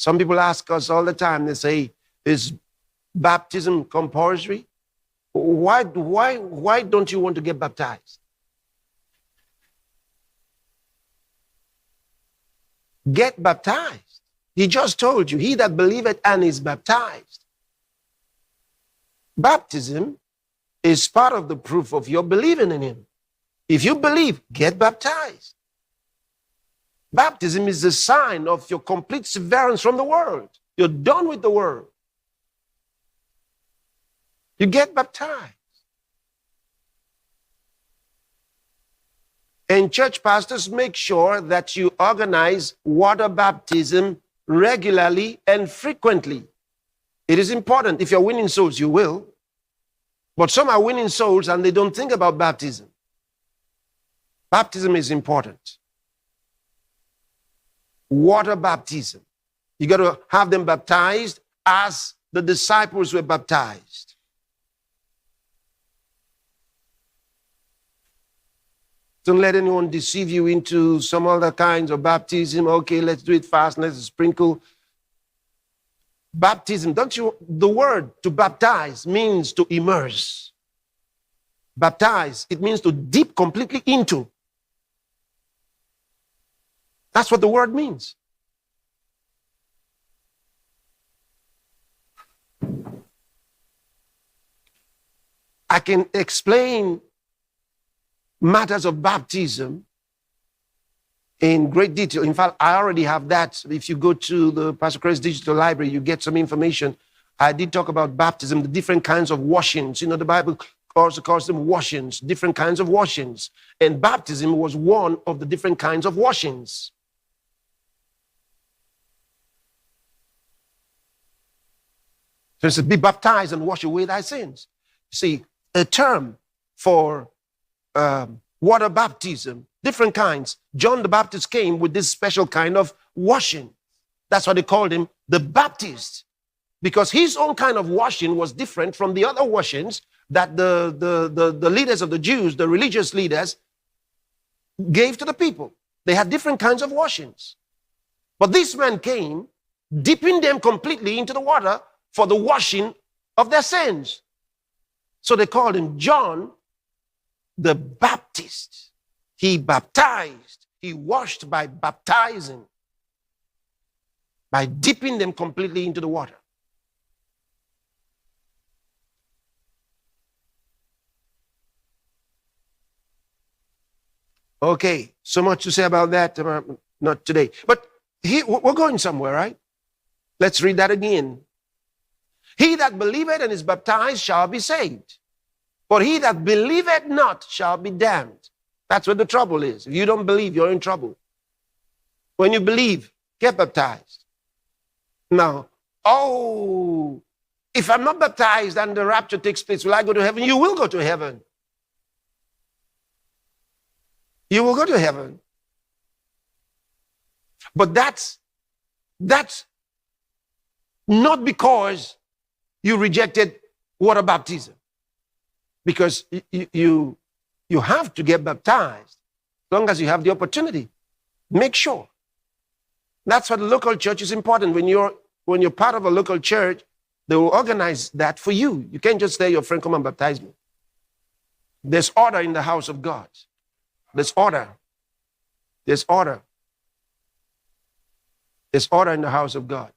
Some people ask us all the time, they say, is baptism compulsory? Why don't you want to get baptized? Get baptized. He just told you, he that believeth and is baptized. Baptism is part of the proof of your believing in him. If you believe, get baptized. Baptism is the sign of your complete severance from the world. You're done with the world. You get baptized. And church pastors, make sure that you organize water baptism regularly and frequently. It is important. If you're winning souls, you will. But some are winning souls and they don't think about baptism. Baptism is important. Water baptism. You got to have them baptized as the disciples were baptized. Don't let anyone deceive you into some other kinds of baptism. Okay, let's do it fast. Let's sprinkle. Baptism, the word to baptize means to immerse. Baptize, it means to dip completely into. That's what the word means. I can explain matters of baptism in great detail. In fact, I already have that. If you go to the Pastor Chris Digital Library, you get some information. I did talk about baptism, the different kinds of washings. You know, the Bible also calls them washings, different kinds of washings. And baptism was one of the different kinds of washings. So it says, be baptized and wash away thy sins. See, a term for water baptism, different kinds. John the Baptist came with this special kind of washing. That's why they called him the Baptist, because his own kind of washing was different from the other washings that the leaders of the Jews, the religious leaders, gave to the people. They had different kinds of washings. But this man came, dipping them completely into the water for the washing of their sins. So they called him John the Baptist. He baptized. He washed by baptizing, by dipping them completely into the water. Okay, so much to say about that. Not today. But we're going somewhere, right? Let's read that again. He that believeth and is baptized shall be saved. But he that believeth not shall be damned. That's where the trouble is. If you don't believe, you're in trouble. When you believe, get baptized. Now, if I'm not baptized and the rapture takes place, will I go to heaven? You will go to heaven. You will go to heaven. But that's not because you rejected water baptism. Because you have to get baptized as long as you have the opportunity. Make sure. That's why the local church is important. When you're part of a local church, they will organize that for you. You can't just say, your friend, come and baptize me. There's order in the house of God. There's order. There's order. There's order in the house of God.